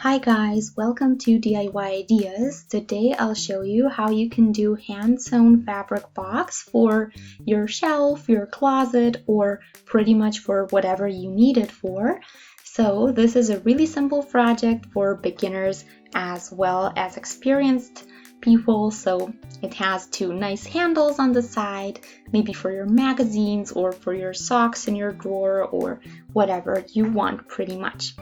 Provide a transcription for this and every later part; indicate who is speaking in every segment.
Speaker 1: Hi guys, welcome to DIY Ideas. Today I'll show you how you can do hand-sewn fabric box for your shelf, your closet, or pretty much for whatever you need it for. So this is a really simple project for beginners as well as experienced people. So it has two nice handles on the side, maybe for your magazines or for your socks in your drawer or whatever you want pretty much.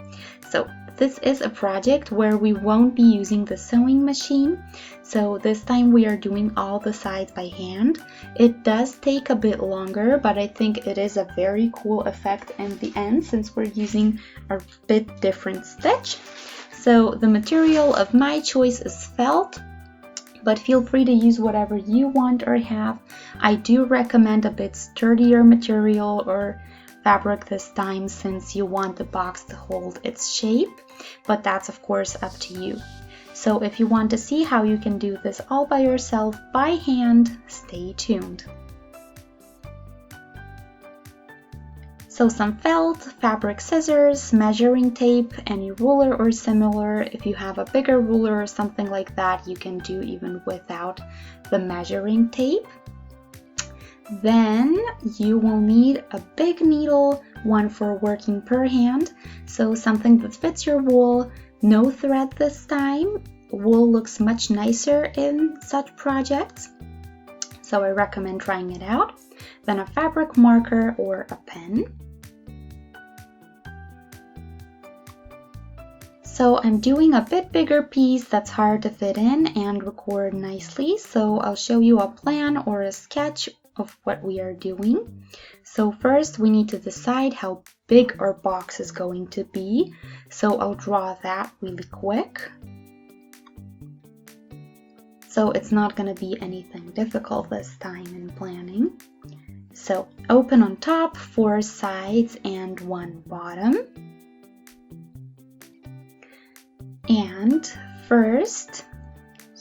Speaker 1: So this is a project where we won't be using the sewing machine. So this time we are doing all the sides by hand. It does take a bit longer, but I think it is a very cool effect in the end since we're using a bit different stitch. So the material of my choice is felt, but feel free to use whatever you want or have. I do recommend a bit sturdier material or fabric this time since you want the box to hold its shape, but that's of course up to you. So if you want to see how you can do this all by yourself by hand, stay tuned. So some felt, fabric scissors, measuring tape, any ruler or similar. If you have a bigger ruler or something like that, you can do even without the measuring tape. Then you will need a big needle, one for working per hand, so something that fits your wool, no thread this time. Wool looks much nicer in such projects, so I recommend trying it out. Then a fabric marker or a pen. So I'm doing a bit bigger piece that's hard to fit in and record nicely, so I'll show you a plan or a sketch of what we are doing. So first we need to decide how big our box is going to be. So I'll draw that really quick. So it's not going to be anything difficult this time in planning. So open on top, 4 sides and 1 bottom. And first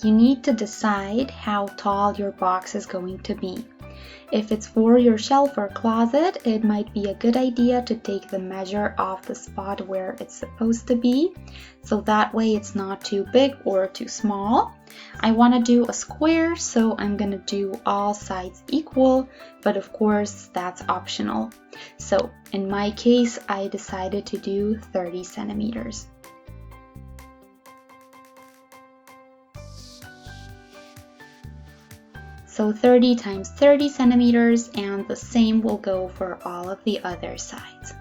Speaker 1: you need to decide how tall your box is going to be. If it's for your shelf or closet, it might be a good idea to take the measure off the spot where it's supposed to be, so that way it's not too big or too small. I want to do a square, so I'm going to do all sides equal, but of course that's optional. So in my case, I decided to do 30 centimeters. So 30 times 30 centimeters, and the same will go for all of the other sides.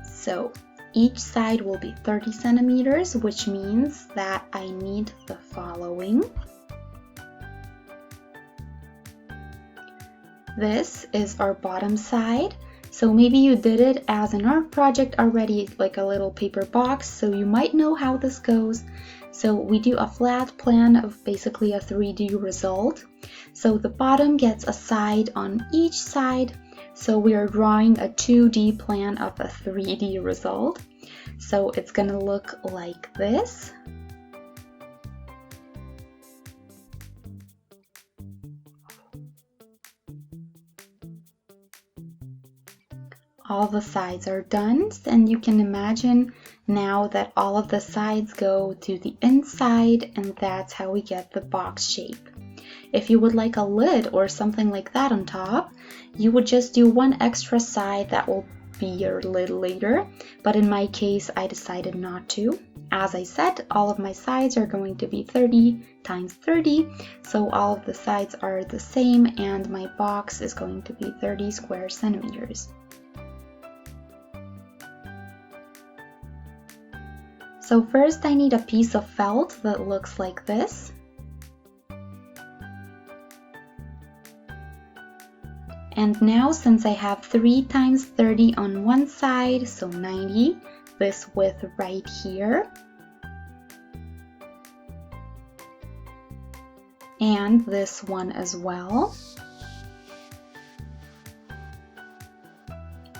Speaker 1: So each side will be 30 centimeters, which means that I need the following. This is our bottom side. So maybe you did it as an art project already, like a little paper box, so you might know how this goes. So we do a flat plan of basically a 3D result. So the bottom gets a side on each side. So we are drawing a 2D plan of a 3D result. So it's gonna look like this. All the sides are done, and you can imagine now that all of the sides go to the inside, and that's how we get the box shape. If you would like a lid or something like that on top, you would just do one extra side that will be your lid later, but in my case I decided not to. As I said, all of my sides are going to be 30 times 30, so all of the sides are the same, and my box is going to be 30 square centimeters. So first I need a piece of felt that looks like this. And now since I have 3 times 30 on one side, so 90, this width right here. And this one as well.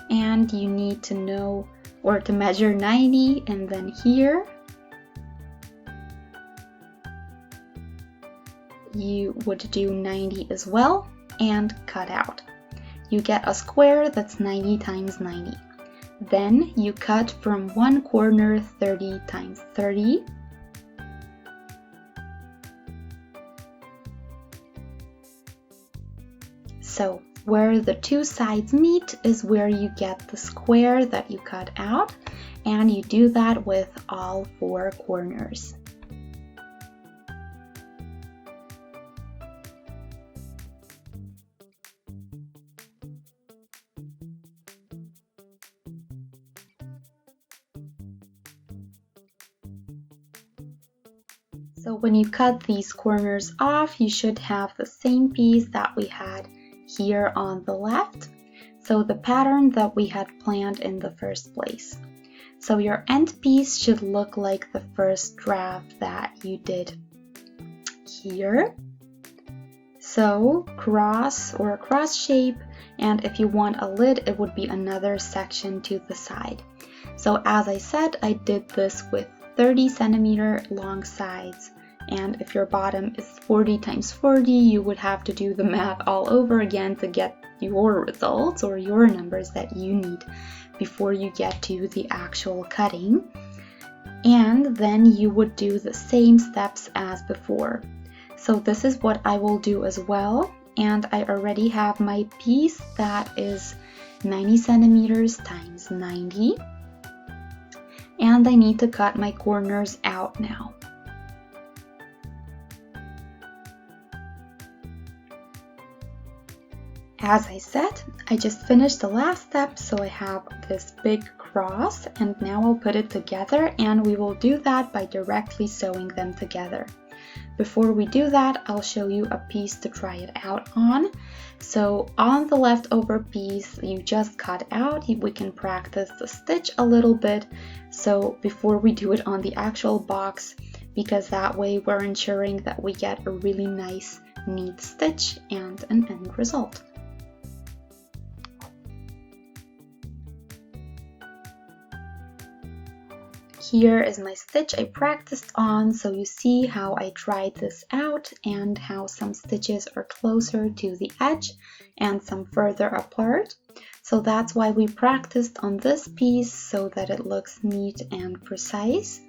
Speaker 1: And you need to know or to measure 90, and then here you would do 90 as well and cut out. you get a square that's 90 times 90. Then you cut from one corner 30 times 30. So where the two sides meet is where you get the square that you cut out, and you do that with all four corners. So when you cut these corners off, you should have the same piece that we had here on the left. So the pattern that we had planned in the first place. So your end piece should look like the first draft that you did here. So cross or a cross shape, and if you want a lid, it would be another section to the side. So as I said, I did this with 30 centimeter long sides, and if your bottom is 40 times 40, you would have to do the math all over again to get your results or your numbers that you need before you get to the actual cutting. And then you would do the same steps as before. So this is what I will do as well, and I already have my piece that is 90 centimeters times 90. And I need to cut my corners out now. As I said, I just finished the last step, so I have this big cross, and now I'll put it together, and we will do that by directly sewing them together. Before we do that, I'll show you a piece to try it out on. So on the leftover piece you just cut out, we can practice the stitch a little bit. So before we do it on the actual box, because that way we're ensuring that we get a really nice, neat stitch and an end result. Here is my stitch I practiced on, so you see how I tried this out and how some stitches are closer to the edge and some further apart. So that's why we practiced on this piece, so that it looks neat and precise.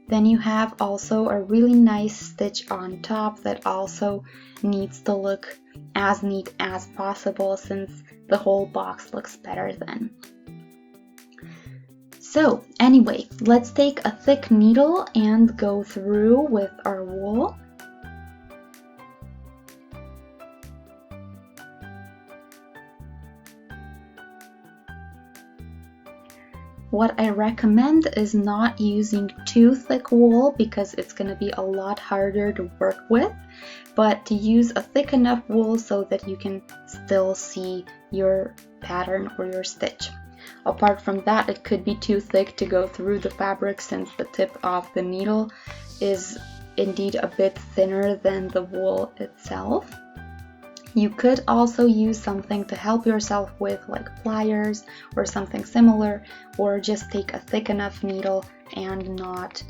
Speaker 1: Then you have also a really nice stitch on top that also needs to look as neat as possible, since the whole box looks better then. So anyway, let's take a thick needle and go through with our wool. What I recommend is not using too thick wool, because it's going to be a lot harder to work with, but to use a thick enough wool so that you can still see your pattern or your stitch. Apart from that, it could be too thick to go through the fabric, since the tip of the needle is indeed a bit thinner than the wool itself. You could also use something to help yourself with, like pliers or something similar, or just take a thick enough needle and not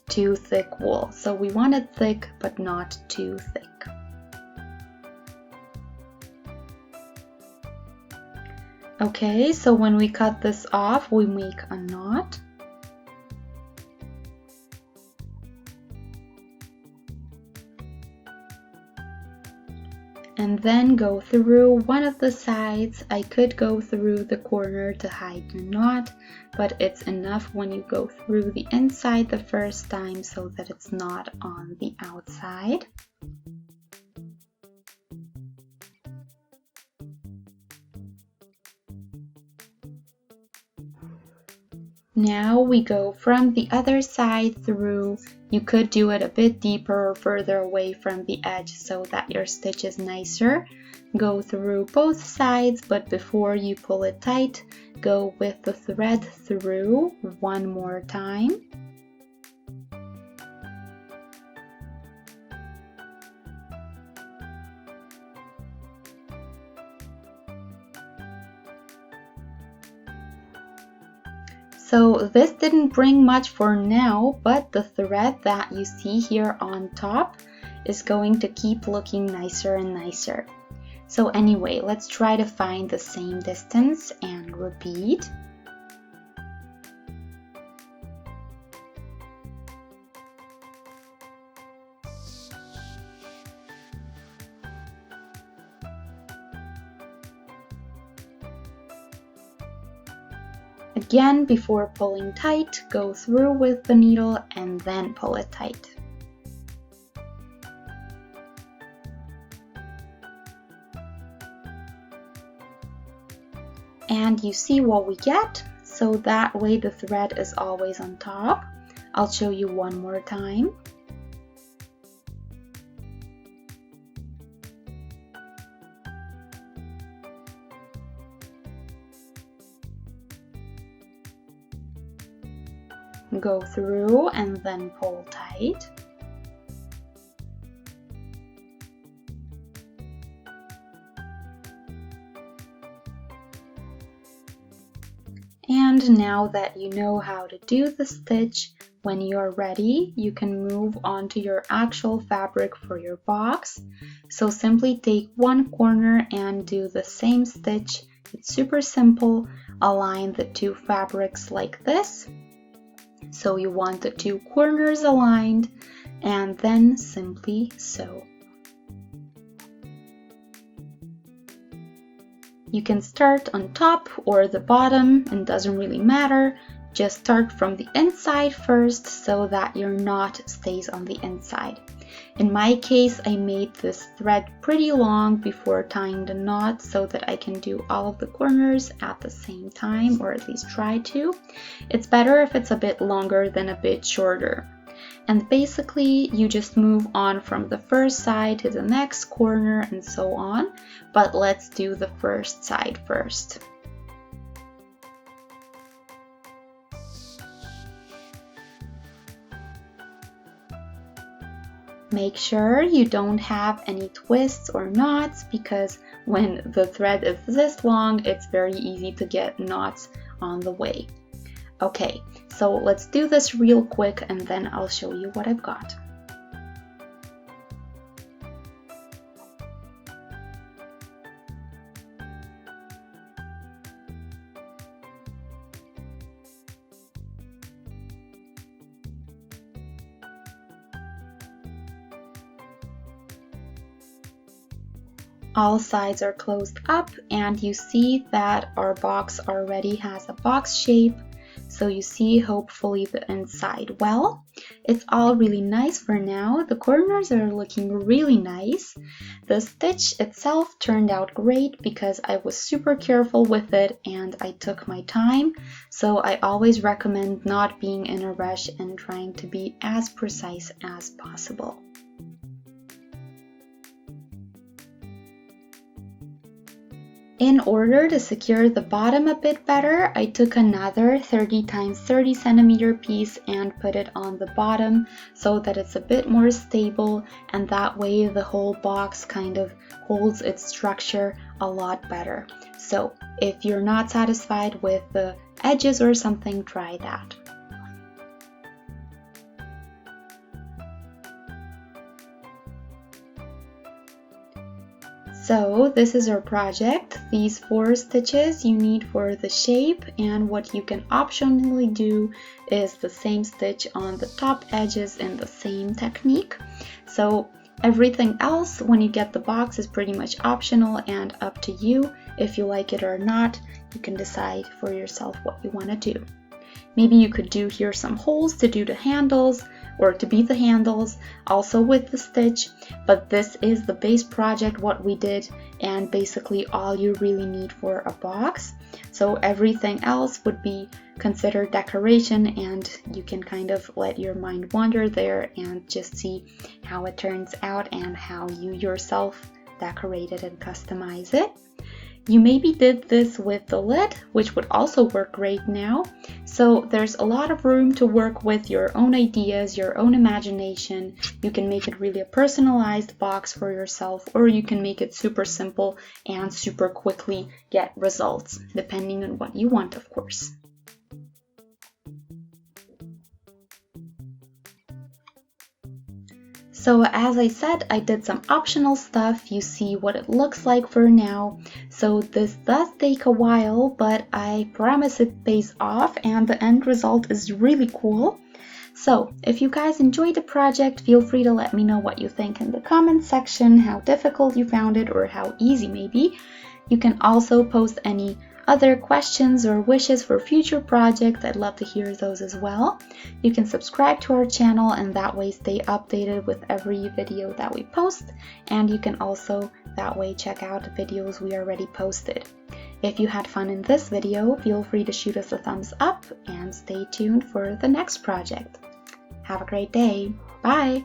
Speaker 1: too thick wool. So we want it thick but not too thick. Okay, so when we cut this off, we make a knot. And then go through one of the sides. I could go through the corner to hide the knot, but it's enough when you go through the inside the first time so that it's not on the outside. Now we go from the other side through. You could do it a bit deeper or further away from the edge so that your stitch is nicer. Go through both sides, but before you pull it tight, go with the thread through one more time. So this didn't bring much for now, but the thread that you see here on top is going to keep looking nicer and nicer. So anyway, let's try to find the same distance and repeat. Again, before pulling tight, go through with the needle and then pull it tight. And you see what we get, so that way the thread is always on top. I'll show you one more time. Go through and then pull tight. And now that you know how to do the stitch, when you're ready, you can move on to your actual fabric for your box. So simply take one corner and do the same stitch. It's super simple. Align the two fabrics like this. So you want the two corners aligned, and then simply sew. You can start on top or the bottom, it doesn't really matter. Just start from the inside first so that your knot stays on the inside. In my case, I made this thread pretty long before tying the knot so that I can do all of the corners at the same time, or at least try to. It's better if it's a bit longer than a bit shorter. And basically, you just move on from the first side to the next corner and so on. But let's do the first side first. Make sure you don't have any twists or knots, because when the thread is this long, it's very easy to get knots on the way. Okay, so let's do this real quick and then I'll show you what I've got. All sides are closed up and you see that our box already has a box shape. So you see hopefully the inside well. It's all really nice for now. The corners are looking really nice. The stitch itself turned out great because I was super careful with it and I took my time. So I always recommend not being in a rush and trying to be as precise as possible. In order to secure the bottom a bit better, I took another 30 x 30 centimeter piece and put it on the bottom so that it's a bit more stable, and that way the whole box kind of holds its structure a lot better. So if you're not satisfied with the edges or something, try that. So this is our project. These 4 stitches you need for the shape, and what you can optionally do is the same stitch on the top edges in the same technique. So everything else when you get the box is pretty much optional and up to you. If you like it or not, you can decide for yourself what you want to do. Maybe you could do here some holes to do the handles, or to be the handles, also with the stitch, but this is the base project, what we did, and basically all you really need for a box. So everything else would be considered decoration, and you can kind of let your mind wander there and just see how it turns out and how you yourself decorate it and customize it. You maybe did this with the lid, which would also work great now. So there's a lot of room to work with your own ideas, your own imagination. You can make it really a personalized box for yourself, or you can make it super simple and super quickly get results, depending on what you want, of course. So as I said, I did some optional stuff. You see what it looks like for now. So this does take a while, but I promise it pays off and the end result is really cool. So if you guys enjoyed the project, feel free to let me know what you think in the comments section, how difficult you found it or how easy maybe. You can also post any other questions or wishes for future projects. I'd love to hear those as well. You can subscribe to our channel and that way stay updated with every video that we post. And you can also that way check out the videos we already posted. If you had fun in this video, feel free to shoot us a thumbs up and stay tuned for the next project. Have a great day. Bye!